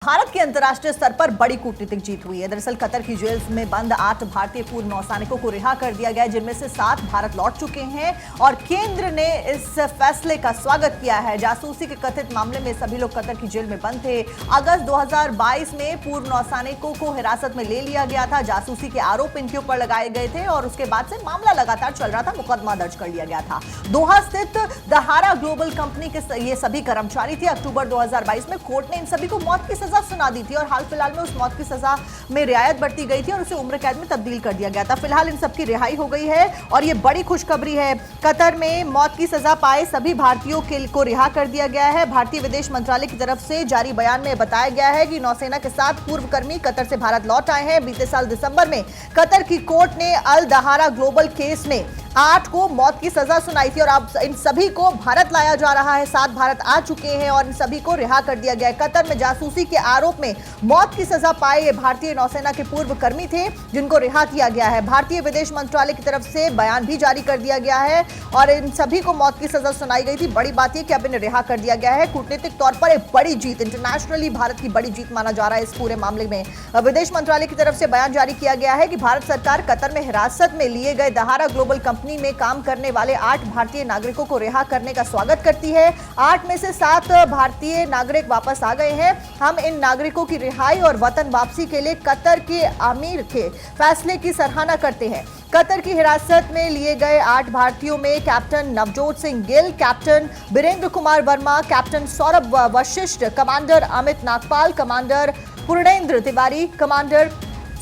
भारत के अंतर्राष्ट्रीय स्तर पर बड़ी कूटनीतिक जीत हुई है। दरअसल कतर की जेल में बंद 8 भारतीय पूर्व नौसैनिकों को रिहा कर दिया गया है, जिनमें से 7 भारत लौट चुके हैं और केंद्र ने इस फैसले का स्वागत किया है। जासूसी के कथित मामले में सभी लोग कतर की जेल में बंद थे। अगस्त 2022 में पूर्व नौसैनिकों को हिरासत में ले लिया गया था। जासूसी के आरोप इनके ऊपर लगाए गए थे और उसके बाद से मामला लगातार चल रहा था, मुकदमा दर्ज कर लिया गया था। दोहा स्थित दहारा ग्लोबल कंपनी के ये सभी कर्मचारी थे। अक्टूबर 2022 में कोर्ट ने इन सभी को मौत की सजा सुना दी थी और हाल फिलहाल में उस मौत की सजा में रियायत बरती गई थी और उसे उम्र कैद में तब्दील कर दिया गया था। फिलहाल इन सबकी रिहाई हो गई है और ये बड़ी खुशखबरी है। कतर में मौत की सजा पाए सभी भारतीयों को रिहा कर दिया गया है। भारतीय विदेश मंत्रालय की तरफ से जारी बयान में बताया गया है कि नौसेना के 7 पूर्व कर्मी कतर से भारत लौट आए हैं। बीते साल दिसंबर में कतर की कोर्ट ने अल दहारा ग्लोबल केस में 8 को मौत की सजा सुनाई थी और अब इन सभी को भारत लाया जा रहा है। 7 भारत आ चुके हैं और इन सभी को रिहा कर दिया गया है। कतर में जासूसी के आरोप में मौत की सजा पाए ये भारतीय नौसेना के पूर्व कर्मी थे, जिनको रिहा किया गया है। भारतीय विदेश मंत्रालय की तरफ से बयान भी जारी कर दिया गया है और इन सभी को मौत की सजा सुनाई गई थी। बड़ी बात यह कि अब इन्हें रिहा कर दिया गया है। कूटनीतिक तौर पर एक बड़ी जीत, इंटरनेशनली भारत की बड़ी जीत माना जा रहा है इस पूरे मामले में। विदेश मंत्रालय की तरफ से बयान जारी किया गया है कि भारत सरकार कतर में हिरासत में लिए गए दहारा ग्लोबल कंपनी में काम करने वाले 8 भारतीय नागरिकों को रिहा करने का स्वागत करती है। 8 में से 7 भारतीय नागरिक वापस आ गए हैं। हम इन नागरिकों की रिहाई और वतन वापसी के लिए कतर के अमीर के फैसले की सराहना करते हैं। कतर की हिरासत में लिए गए 8 भारतीयों में captain Navjot Singh Gill, captain Birendra Kumar Verma, captain Saurabh Vashisht, commander Amit Nagpal, commander Purnendra Tiwari, commander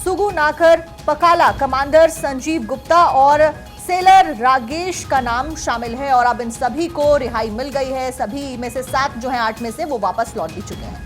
Sugunakar Pakala, commander Sanjeev Gupta और सेलर रागेश का नाम शामिल है और अब इन सभी को रिहाई मिल गई है। सभी में से 7 जो हैं 8 में से वो वापस लौट भी चुके हैं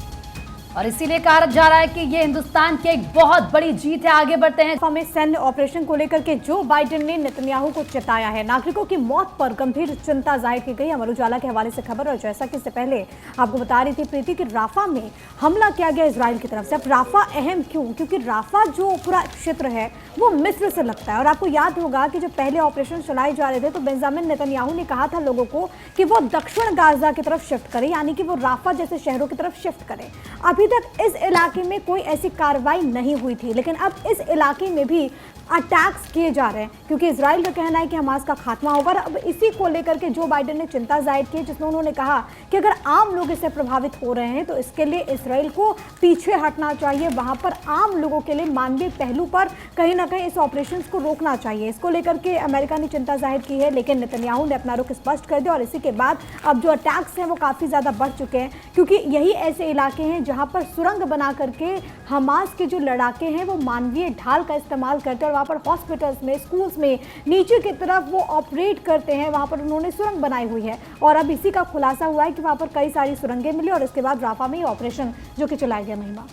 और इसीलिए कहा जा रहा है कि ये हिंदुस्तान की एक बहुत बड़ी जीत है। आगे बढ़ते हैं। हमें सैन्य ऑपरेशन को लेकर के जो बाइडेन ने नेतन्याहू को चेताया है। नागरिकों की मौत पर गंभीर चिंता जाहिर की गई। अमर उजाला के हवाले से खबर, और जैसा कि इससे पहले आपको बता रही थी प्रीति कि राफा में हमला किया गया इजराइल की तरफ से। अब राफा अहम क्यों? क्योंकि राफा जो पूरा क्षेत्र है वो मिस्र से लगता है और आपको याद होगा कि जब पहले ऑपरेशन चलाए जा रहे थे तो बेंजामिन नेतन्याहू ने कहा था लोगों को कि वो दक्षिण गाजा की तरफ शिफ्ट करें, यानी कि वो राफा जैसे शहरों की तरफ शिफ्ट करें। अभी तक इस इलाके में कोई ऐसी कार्रवाई नहीं हुई थी, लेकिन अब इस इलाके में भी अटैक्स किए जा रहे हैं क्योंकि इजराइल का कहना है कि हमास का खात्मा होगा। अब इसी को लेकर के जो बाइडेन ने चिंता जाहिर की, जिसमें उन्होंने कहा कि अगर आम लोग इससे प्रभावित हो रहे हैं तो इसके लिए इजराइल को पीछे हटना चाहिए। वहां पर आम लोगों के लिए मानवीय पहलू पर कहीं ना कहीं इस ऑपरेशन को रोकना चाहिए। इसको लेकर के अमेरिका ने चिंता जाहिर की है, लेकिन नेतन्याहू ने अपना रुख स्पष्ट कर दिया और इसी के बाद अब जो अटैक्स हैं वो काफ़ी ज़्यादा बढ़ चुके हैं क्योंकि यही ऐसे इलाके हैं जहाँ पर सुरंग बना करके हमास के जो लड़ाके हैं वो मानवीय ढाल का इस्तेमाल करते हैं और वहाँ पर हॉस्पिटल्स में, स्कूल्स में नीचे की तरफ वो ऑपरेट करते हैं। वहाँ पर उन्होंने सुरंग बनाई हुई है और अब इसी का खुलासा हुआ है कि वहाँ पर कई सारी सुरंगें मिली और इसके बाद राफा में ये ऑपरेशन जो कि चलाया गया। महिमा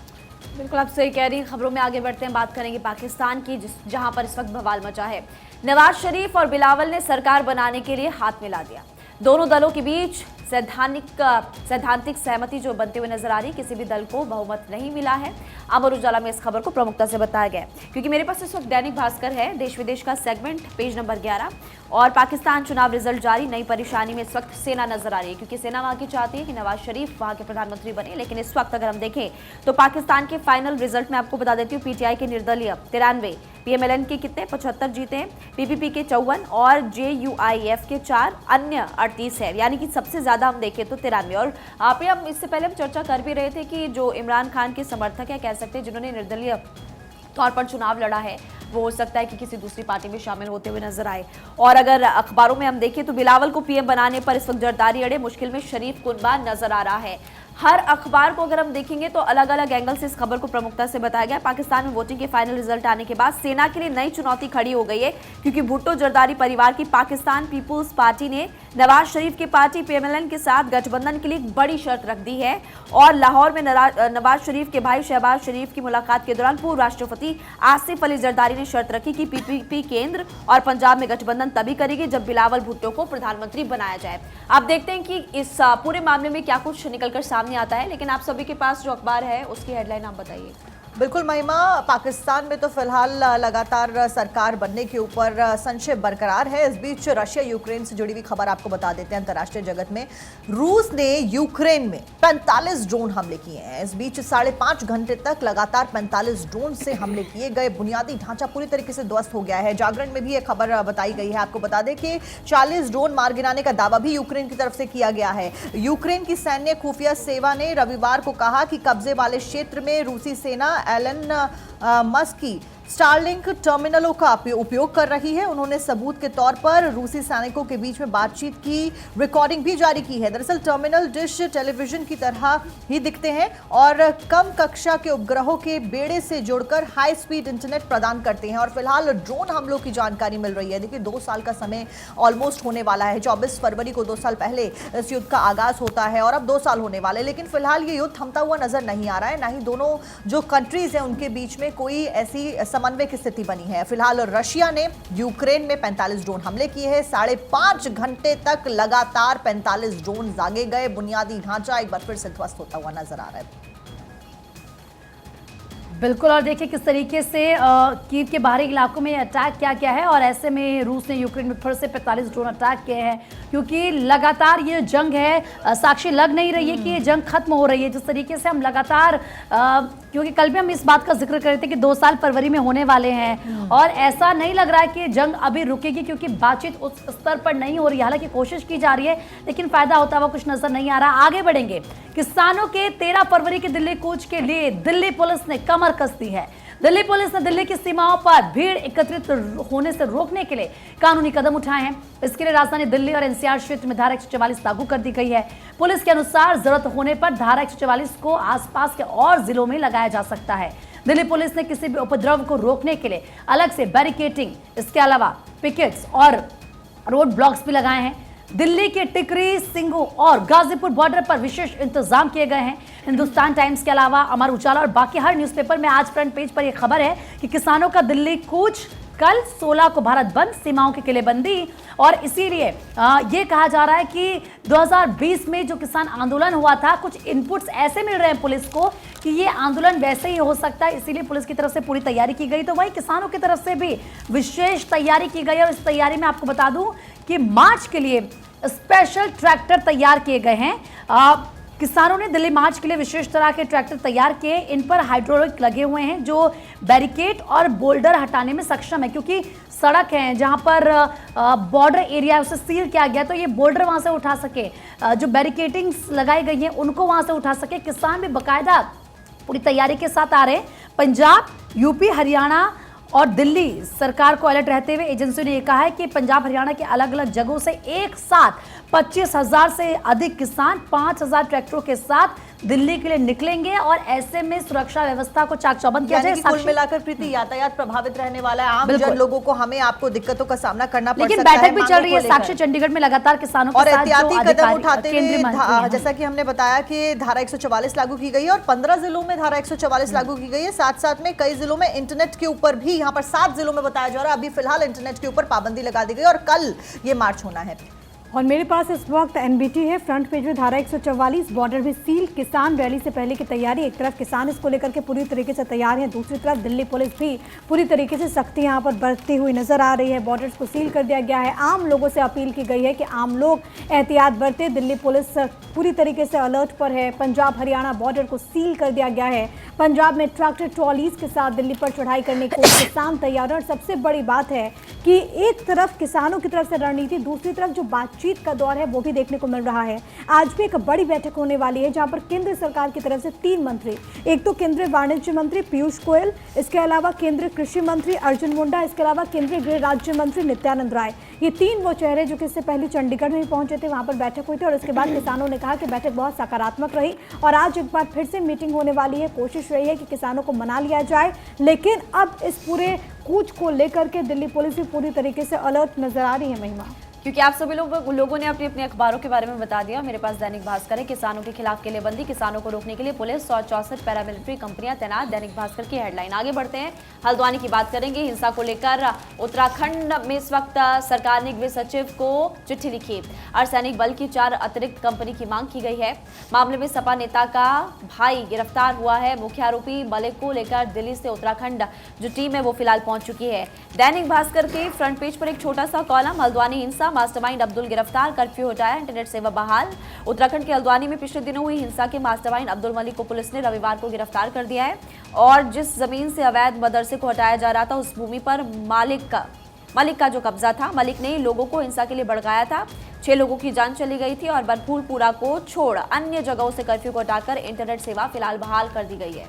बिल्कुल आप सही कह रही हैं। खबरों में आगे बढ़ते हैं, बात करेंगे पाकिस्तान की, जहां पर इस वक्त बवाल मचा है। नवाज शरीफ और बिलावल ने सरकार बनाने के लिए हाथ मिला दिया। दोनों दलों के बीच सैद्धांतिक सहमति जो बनते हुए नजर आ रही, किसी भी दल को बहुमत नहीं मिला है। अमर उजाला में इस खबर को प्रमुखता से बताया गया क्योंकि मेरे पास इस वक्त दैनिक भास्कर है, देश विदेश का सेगमेंट, पेज नंबर 11 और पाकिस्तान चुनाव रिजल्ट जारी। नई परेशानी में इस वक्त सेना नजर आ रही है क्योंकि सेना वहां की चाहती है कि नवाज शरीफ वहां के प्रधानमंत्री बने, लेकिन इस वक्त अगर हम देखें तो पाकिस्तान के फाइनल रिजल्ट में आपको बता देती हूँ, पीटीआई के निर्दलीय 93, पीएमएलएन के कितने 75 जीते हैं, पीपीपी के 54 और जेयूआईएफ के 4, अन्य 38 है, यानी कि सबसे ज्यादा हम देखें तो 93। और आप हम इससे पहले हम चर्चा कर भी रहे थे कि जो इमरान खान के समर्थक है, कह सकते हैं जिन्होंने निर्दलीय तौर पर चुनाव लड़ा है, वो हो सकता है कि किसी दूसरी पार्टी में शामिल होते हुए नजर आए। और अगर अखबारों में हम देखें तो बिलावल को पीएम बनाने पर इस वक्त जरदारी अड़े, मुश्किल में शरीफ कुनबा नजर आ रहा है। हर अखबार को अगर हम देखेंगे तो अलग अलग एंगल से इस खबर को प्रमुखता से बताया गया। पाकिस्तान में वोटिंग के फाइनल रिजल्ट आने के बाद सेना के लिए नई चुनौती खड़ी हो गई है क्योंकि भुट्टो जरदारी परिवार की पाकिस्तान पीपुल्स पार्टी ने नवाज शरीफ की पार्टी पीएमएलएन के साथ गठबंधन के लिए एक बड़ी शर्त रख दी है और लाहौर में नवाज शरीफ के भाई शहबाज शरीफ की मुलाकात के दौरान पूर्व राष्ट्रपति आसिफ अली जरदारी ने शर्त रखी कि पीपीपी केंद्र और पंजाब में गठबंधन तभी करेगी जब बिलावल भुट्टो को प्रधानमंत्री बनाया जाए। आप देखते हैं कि इस पूरे मामले में क्या कुछ निकलकर सामने आता है, लेकिन आप सभी के पास जो अखबार है उसकी हेडलाइन आप बताइए। बिल्कुल महिमा, पाकिस्तान में तो फिलहाल लगातार सरकार बनने के ऊपर संशय बरकरार है। इस बीच रशिया यूक्रेन से जुड़ी हुई खबर आपको बता देते हैं। अंतर्राष्ट्रीय जगत में रूस ने यूक्रेन में 45 ड्रोन हमले किए हैं। इस बीच 5.5 घंटे तक लगातार 45 ड्रोन से हमले किए गए। बुनियादी ढांचा पूरी तरीके से ध्वस्त हो गया है। जागरण में भी यह खबर बताई गई है। आपको बता दें कि 40 ड्रोन मार गिराने का दावा भी यूक्रेन की तरफ से किया गया है। यूक्रेन की सैन्य खुफिया सेवा ने रविवार को कहा कि कब्जे वाले क्षेत्र में रूसी सेना एलन मस्क की स्टारलिंक टर्मिनलों का उपयोग कर रही है। उन्होंने सबूत के तौर पर रूसी सैनिकों के बीच में बातचीत की रिकॉर्डिंग भी जारी की है। दरअसल टर्मिनल डिश टेलीविजन की तरह ही दिखते हैं और कम कक्षा के उपग्रहों के बेड़े से जुड़कर हाई स्पीड इंटरनेट प्रदान करते हैं। और फिलहाल ड्रोन हमलों की जानकारी मिल रही है। देखिए 2 साल का समय ऑलमोस्ट होने वाला है। 24 फरवरी को 2 साल पहले इस युद्ध का आगाज होता है और अब 2 साल होने वाले। लेकिन फिलहाल ये युद्ध थमता हुआ नजर नहीं आ रहा है। ना ही दोनों जो कंट्रीज हैं उनके बीच में कोई ऐसी समन्वय की स्थिति बनी है। फिलहाल रशिया ने यूक्रेन में 45 ड्रोन हमले किए हैं। 5.5 घंटे तक लगातार 45 ड्रोन दागे गए। बुनियादी ढांचा एक बार फिर से ध्वस्त होता हुआ नजर आ रहा है। बिल्कुल, और देखिए किस तरीके से कीव के बाहरी इलाकों में अटैक किया गया है और ऐसे में रूस ने यूक्रेन में फिर से 45 ड्रोन अटैक किए हैं, क्योंकि लगातार ये जंग है साक्षी लग नहीं रही है कि ये जंग खत्म हो रही है। जिस तरीके से हम लगातार क्योंकि कल भी हम इस बात का जिक्र कर रहे थे कि 2 साल फरवरी में होने वाले हैं और ऐसा नहीं लग रहा है कि जंग अभी रुकेगी, क्योंकि बातचीत उस स्तर पर नहीं हो रही है। हालांकि कोशिश की जा रही है लेकिन फायदा होता हुआ कुछ नजर नहीं आ रहा। आगे बढ़ेंगे। किसानों के 13 फरवरी के दिल्ली कूच के लिए दिल्ली पुलिस ने कमर कस दी है। दिल्ली पुलिस ने दिल्ली की सीमाओं पर भीड़ एकत्रित होने से रोकने के लिए कानूनी कदम उठाए हैं। इसके लिए राजधानी दिल्ली और एनसीआर क्षेत्र में धारा 144 लागू कर दी गई है। पुलिस के अनुसार जरूरत होने पर धारा 144 को आसपास के और जिलों में लगाया जा सकता है। दिल्ली पुलिस ने किसी भी उपद्रव को रोकने के लिए अलग से बैरिकेटिंग, इसके अलावा पिकेट्स और रोड ब्लॉक्स भी लगाए हैं। दिल्ली के टिकरी, सिंगू और गाजीपुर बॉर्डर पर विशेष इंतजाम किए गए हैं। हिंदुस्तान टाइम्स के अलावा अमर उजाला और बाकी हर न्यूज़पेपर में आज फ्रंट पेज पर यह खबर है कि किसानों का दिल्ली कूच। कल 16 को भारत बंद, सीमाओं की किलेबंदी और इसीलिए ये कहा जा रहा है कि 2020 में जो किसान आंदोलन हुआ था, कुछ इनपुट्स ऐसे मिल रहे हैं पुलिस को कि ये आंदोलन वैसे ही हो सकता है, इसीलिए पुलिस की तरफ से पूरी तैयारी की गई। तो वहीं किसानों की तरफ से भी विशेष तैयारी की गई और इस तैयारी में आपको बता दूं कि मार्च के लिए स्पेशल ट्रैक्टर तैयार किए गए हैं। किसानों ने दिल्ली मार्च के लिए विशेष तरह के ट्रैक्टर तैयार किए। इन पर हाइड्रोलिक लगे हुए हैं जो बैरिकेड और बोल्डर हटाने में सक्षम है, क्योंकि सड़क है जहां पर बॉर्डर एरिया है उसे सील किया गया, तो ये बोल्डर वहां से उठा सके, जो बैरिकेडिंग्स लगाई गई हैं उनको वहां से उठा सके। किसान भी बाकायदा पूरी तैयारी के साथ आ रहे हैं। पंजाब, यूपी, हरियाणा और दिल्ली सरकार को अलर्ट रहते हुए एजेंसी ने यह कहा है कि पंजाब, हरियाणा के अलग अलग जगहों से एक साथ 25,000 से अधिक किसान 5,000 ट्रैक्टरों के साथ दिल्ली के लिए निकलेंगे और ऐसे में सुरक्षा व्यवस्था को चाक चौबंद किया जाए। कुल मिलाकर प्रीति यातायात प्रभावित रहने वाला है। आम जन लोगों को हमें आपको दिक्कतों का सामना करना पड़ सकता है। लेकिन बैठक भी चल रही है साक्षी चंडीगढ़ में लगातार किसानों के और साथ एहतियाती कदम उठाते हुए, जैसा कि हमने बताया कि धारा 144 लागू की गई है और 15 जिलों में धारा 144 लागू की गई है। साथ साथ में कई जिलों में इंटरनेट के ऊपर भी, यहाँ पर 7 जिलों में बताया जा रहा है अभी फिलहाल इंटरनेट के ऊपर पाबंदी लगा दी गई और कल ये मार्च होना है। और मेरे पास इस वक्त एनबीटी है। फ्रंट पेज में धारा 144, बॉर्डर भी सील, किसान रैली से पहले की तैयारी। एक तरफ किसान इसको लेकर के पूरी तरीके से तैयार हैं, दूसरी तरफ दिल्ली पुलिस भी पूरी तरीके से सख्ती यहाँ पर बरतती हुई नजर आ रही है। बॉर्डर्स को सील कर दिया गया है। आम लोगों से अपील की गई है कि आम लोग एहतियात बरते। दिल्ली पुलिस पूरी तरीके से अलर्ट पर है। पंजाब, हरियाणा बॉर्डर को सील कर दिया गया है। पंजाब में ट्रैक्टर ट्रॉलीज के साथ दिल्ली पर चढ़ाई करने को किसान तैयार है। और सबसे बड़ी बात है कि एक तरफ किसानों की तरफ से रणनीति, दूसरी तरफ जो बातचीत का दौर है वो भी देखने को मिल रहा है। आज भी एक बड़ी बैठक होने वाली है जहां पर केंद्र सरकार की तरफ से 3 मंत्री, एक तो केंद्रीय वाणिज्य मंत्री पीयूष गोयल, इसके अलावा केंद्रीय कृषि मंत्री अर्जुन मुंडा, इसके अलावा केंद्रीय गृह राज्य मंत्री नित्यानंद राय। ये 3 वो चेहरे जो कि इससे पहले चंडीगढ़ में पहुंचे थे, वहां पर बैठक हुई थी और इसके बाद किसानों ने कहा कि बैठक बहुत सकारात्मक रही और आज एक बार फिर से मीटिंग होने वाली है। कोशिश रही है कि किसानों को मना लिया जाए, लेकिन अब इस पूरे कूच को लेकर के दिल्ली पुलिस भी पूरी तरीके से अलर्ट नजर आ रही है। महिमा, क्योंकि आप सभी लोगों ने अपने अपने अखबारों के बारे में बता दिया। मेरे पास दैनिक भास्कर है, किसानों के खिलाफ किलेबंदी, किसानों को रोकने के लिए पुलिस 164 पैरामिलिट्री कंपनियां तैनात, दैनिक भास्कर की हेडलाइन। आगे बढ़ते हैं, हल्द्वानी की बात करेंगे। हिंसा को लेकर उत्तराखंड में इस वक्त सरकार ने गृह सचिव को चिट्ठी लिखी। अर्धसैनिक बल की 4 अतिरिक्त कंपनी की मांग की गई है। मामले में सपा नेता का भाई गिरफ्तार हुआ है। मुख्य आरोपी मलिक को लेकर दिल्ली से उत्तराखंड जो टीम है वो फिलहाल पहुंच चुकी है। दैनिक भास्कर के फ्रंट पेज पर एक छोटा सा कॉलम, हल्द्वानी हिंसा, मास्टरमाइंड अब्दुल गिरफ्तार, कर्फ्यू हटाया, इंटरनेट सेवा बहाल। उत्तराखंड के हल्द्वानी में पिछले दिनों हुई हिंसा के मास्टरमाइंड अब्दुल मलिक को पुलिस ने रविवार को गिरफ्तार कर दिया है और जिस जमीन से अवैध मदरसे को हटाया जा रहा था उस भूमि पर मालिक का जो कब्जा था, मलिक ने लोगों को हिंसा के लिए भड़काया था। 6 लोगों की जान चली गई थी और बनफूलपुरा को छोड़ अन्य जगहों से कर्फ्यू को हटाकर इंटरनेट सेवा फिलहाल बहाल कर दी गई है।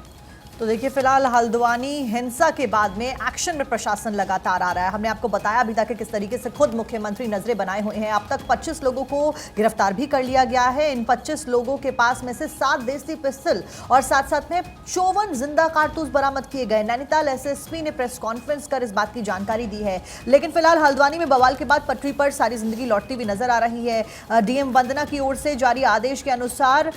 तो देखिए, फिलहाल हल्द्वानी हिंसा के बाद में एक्शन में प्रशासन लगातार आ रहा है। हमने आपको बताया अभी तक कि किस तरीके से खुद मुख्यमंत्री नजरें बनाए हुए हैं। अब तक 25 लोगों को गिरफ्तार भी कर लिया गया है। इन 25 लोगों के पास में से 7 देसी पिस्टल और साथ में 54 जिंदा कारतूस बरामद किए गए। नैनीताल एसएसपी ने प्रेस कॉन्फ्रेंस कर इस बात की जानकारी दी है। लेकिन फिलहाल हल्द्वानी में बवाल के बाद पटरी पर सारी जिंदगी लौटती हुई नजर आ रही है। डीएम वंदना की ओर से जारी आदेश के अनुसार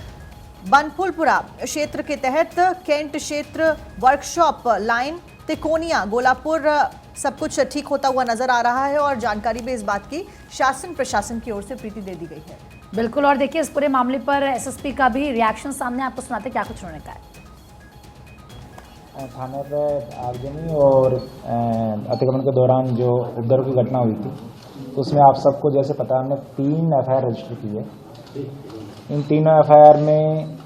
बनफूलपुरा क्षेत्र के तहत कैंट क्षेत्र, वर्कशॉप लाइन, तिकोनिया, गोलापुर सब कुछ ठीक होता हुआ नजर आ रहा है और जानकारी भी इस बात की शासन प्रशासन की ओर से प्रीति दे दी गई है। बिल्कुल, और देखिए इस पूरे मामले पर एसएसपी का भी रिएक्शन सामने, आपको सुनाते क्या कुछ उन्होंने कहा है। थाने पर आगजनी और अतिक्रमण के दौरान जो उपद्रव की घटना हुई थी उसमें आप सबको जैसे पता, हमने 3 एफआईआर रजिस्टर की है। इन तीनों एफआईआर में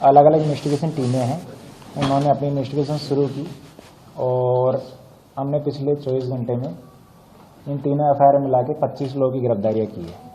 अलग अलग इन्वेस्टिगेशन टीमें हैं, उन्होंने अपनी इन्वेस्टिगेशन शुरू की और हमने पिछले 24 घंटे में इन तीनों एफआईआर मिला के 25 लोगों की गिरफ्तारियां की है।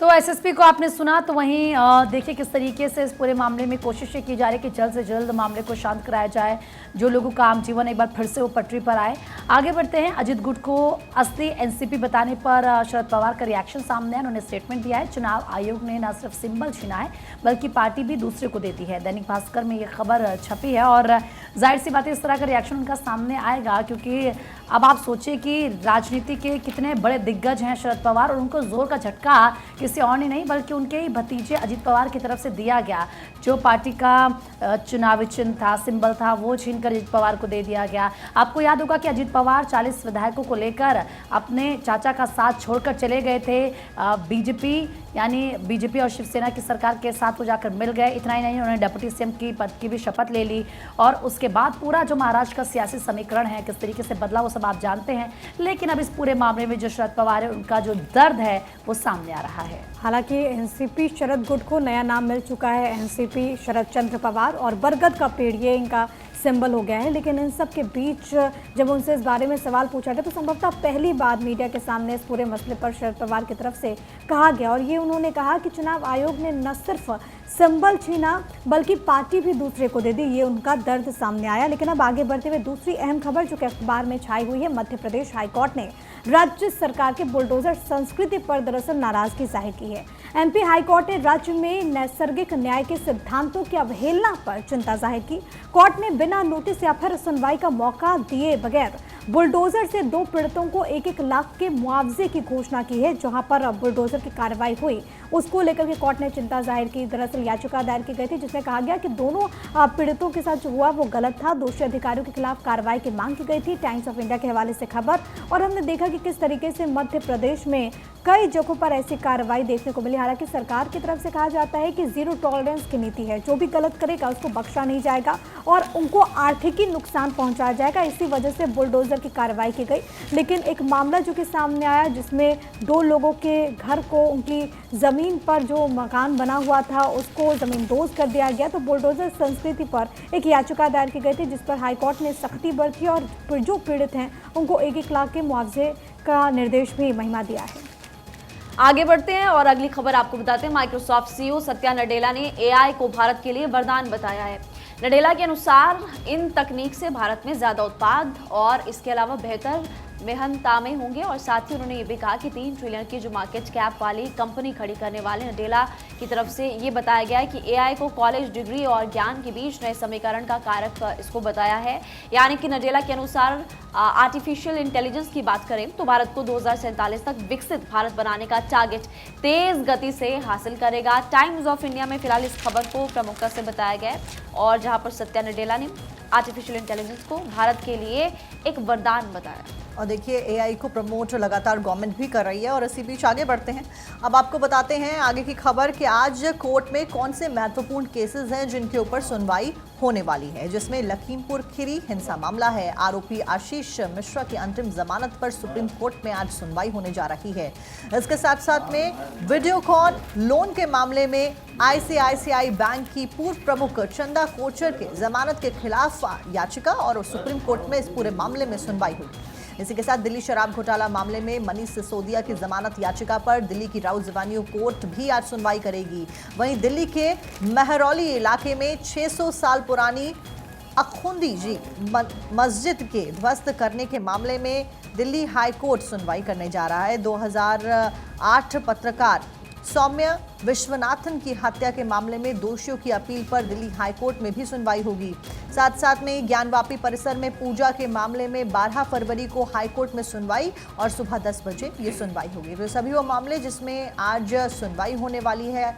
तो एसएसपी को आपने सुना, तो वहीं देखिए किस तरीके से इस पूरे मामले में कोशिशें की जा रही है कि जल्द से जल्द मामले को शांत कराया जाए, जो लोगों का आम जीवन एक बार फिर से वो पटरी पर आए। आगे बढ़ते हैं, अजित गुट को असली एनसीपी बताने पर शरद पवार का रिएक्शन सामने है। उन्होंने स्टेटमेंट दिया है, चुनाव आयोग ने न सिर्फ सिंबल छीना है बल्कि पार्टी भी दूसरे को देती है। दैनिक भास्कर में ये खबर छपी है और जाहिर सी बात है इस तरह का रिएक्शन उनका सामने आएगा, क्योंकि अब आप सोचिए कि राजनीति के कितने बड़े दिग्गज हैं शरद पवार, और उनको जोर का झटका किसी और ने नहीं बल्कि उनके ही भतीजे अजित पवार की तरफ से दिया गया। जो पार्टी का चुनावी चिन्ह था, सिंबल था, वो छीनकर अजित पवार को दे दिया गया। आपको याद होगा कि अजित पवार 40 विधायकों को लेकर अपने चाचा का साथ छोड़कर चले गए थे बीजेपी और शिवसेना की सरकार के साथ वो जाकर मिल गए। इतना ही नहीं, उन्होंने डिप्टी सीएम की पद की भी शपथ ले ली और उसके बाद पूरा जो महाराष्ट्र का सियासी समीकरण है किस तरीके से बदला वो सब आप जानते हैं। लेकिन अब इस पूरे मामले में जो शरद पवार है उनका जो दर्द है वो सामने आ रहा है। हालांकि एनसीपी शरद गुट को नया नाम मिल चुका है, एनसीपी शरद चंद्र पवार, और बरगद का पेड़ ये इनका सिंबल हो गया है। लेकिन इन सब के बीच जब उनसे इस बारे में सवाल पूछा गया तो संभवतः पहली बार मीडिया के सामने इस पूरे मसले पर शरद पवार की तरफ से कहा गया, और ये उन्होंने कहा कि चुनाव आयोग ने न सिर्फ सिंबल छीना बल्कि पार्टी भी दूसरे को दे दी, ये उनका दर्द सामने आया। लेकिन अब आगे बढ़ते हुए दूसरी अहम खबर जो कि अखबार में छाई हुई है, मध्य प्रदेश हाईकोर्ट ने राज्य सरकार के बुलडोजर संस्कृति पर दरअसल नाराजगी जाहिर की है। एमपी हाईकोर्ट ने राज्य में नैसर्गिक न्याय के सिद्धांतों की अवहेलना पर चिंता जाहिर की। कोर्ट ने बिना नोटिस या फिर सुनवाई का मौका दिए बगैर बुलडोजर से 2 पीड़ितों को 1-1 लाख के मुआवजे की घोषणा की है। जहां पर बुलडोजर की कार्रवाई हुई उसको लेकर के कोर्ट ने चिंता जाहिर की। दरअसल याचिका दायर की गई थी जिसमें कहा गया कि दोनों पीड़ितों के साथ जो हुआ वो गलत था। दोषी अधिकारियों के खिलाफ कार्रवाई की मांग की गई थी। टाइम्स ऑफ इंडिया के हवाले से खबर, और हमने देखा कि किस तरीके से मध्य प्रदेश में कई जगहों पर ऐसी कार्रवाई देखने को मिली। हालांकि सरकार की तरफ से कहा जाता है कि 0 टॉलरेंस की नीति है, जो भी गलत करेगा उसको बख्शा नहीं जाएगा और उनको आर्थिक नुकसान पहुंचाया जाएगा। इसी वजह से बुलडोजर की कार्रवाई की गई। लेकिन एक मामला जो कि सामने आया जिसमें 2 लोगों के घर को, उनकी जमीन पर जो मकान बना हुआ था उसको जमींदोज कर दिया गया। तो बुलडोजर संस्कृति पर एक याचिका दायर की गई थी जिस पर हाईकोर्ट ने सख्ती बरती और जो पीड़ित हैं उनको 1-1 लाख के मुआवजे का निर्देश भी महिमा दिया है। आगे बढ़ते हैं और अगली खबर आपको बताते हैं। माइक्रोसॉफ्ट सीईओ सत्या नडेला ने एआई को भारत के लिए वरदान बताया है। नडेला के अनुसार इन तकनीक से भारत में ज्यादा उत्पाद और इसके अलावा बेहतर मेहनतामे होंगे। और साथ ही उन्होंने ये भी कहा कि 3 ट्रिलियन की जो मार्केट कैप वाली कंपनी खड़ी करने वाले नडेला की तरफ से ये बताया गया है कि एआई को कॉलेज डिग्री और ज्ञान के बीच नए समीकरण का कारक इसको बताया है। यानी कि नडेला के अनुसार आर्टिफिशियल इंटेलिजेंस की बात करें तो भारत को 2047 तक विकसित भारत बनाने का टारगेट तेज गति से हासिल करेगा। टाइम्स ऑफ इंडिया में फिलहाल इस खबर को प्रमुखता से बताया गया है और जहां पर सत्या नडेला ने आर्टिफिशियल इंटेलिजेंस को भारत के लिए एक वरदान बताया। और देखिए एआई को प्रमोट लगातार गवर्नमेंट भी कर रही है। और इसी बीच आगे बढ़ते हैं, अब आपको बताते हैं आगे की खबर कि आज कोर्ट में कौन से महत्वपूर्ण केसेस हैं जिनके ऊपर सुनवाई होने वाली है, जिसमें लखीमपुर खीरी हिंसा मामला है। आरोपी आशीष मिश्रा की अंतिम जमानत पर सुप्रीम कोर्ट में आज सुनवाई होने जा रही है। इसके साथ साथ में वीडियोकॉन लोन के मामले में आईसीआईसीआई बैंक की पूर्व प्रमुख चंदा कोचर के जमानत के खिलाफ याचिका और सुप्रीम कोर्ट में इस पूरे मामले में सुनवाई हुई। इसी के साथ दिल्ली शराब घोटाला मामले में मनीष सिसोदिया की जमानत याचिका पर दिल्ली की राउत रेवेन्यू कोर्ट भी आज सुनवाई करेगी। वहीं दिल्ली के महरौली इलाके में 600 साल पुरानी अखुंदी जी मस्जिद के ध्वस्त करने के मामले में दिल्ली हाई कोर्ट सुनवाई करने जा रहा है। 2008 पत्रकार सौम्य विश्वनाथन की हत्या के मामले में दोषियों की अपील पर दिल्ली हाईकोर्ट में भी सुनवाई होगी। साथ साथ में ज्ञानवापी परिसर में पूजा के मामले में 12 फरवरी को हाईकोर्ट में सुनवाई और सुबह 10 बजे ये सुनवाई होगी। तो सभी वो मामले जिसमें आज सुनवाई होने वाली है,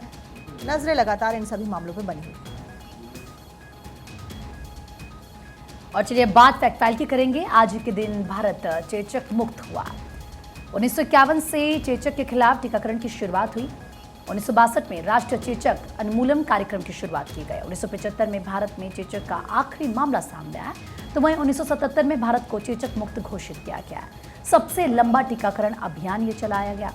नजरें लगातार इन सभी मामलों पर बनी हुई। और चलिए बात फैक्ट फाइल की करेंगे। आज के दिन भारत चेचक मुक्त हुआ। 1951 से चेचक के खिलाफ टीकाकरण की शुरुआत हुई। 1962 में राष्ट्रीय चेचक उन्मूलन कार्यक्रम की शुरुआत की गई। 1975 में भारत में चेचक का आखिरी मामला सामने आया, तो वहीं 1977 में भारत को चेचक मुक्त घोषित किया गया। सबसे लंबा टीकाकरण अभियान ये चलाया गया।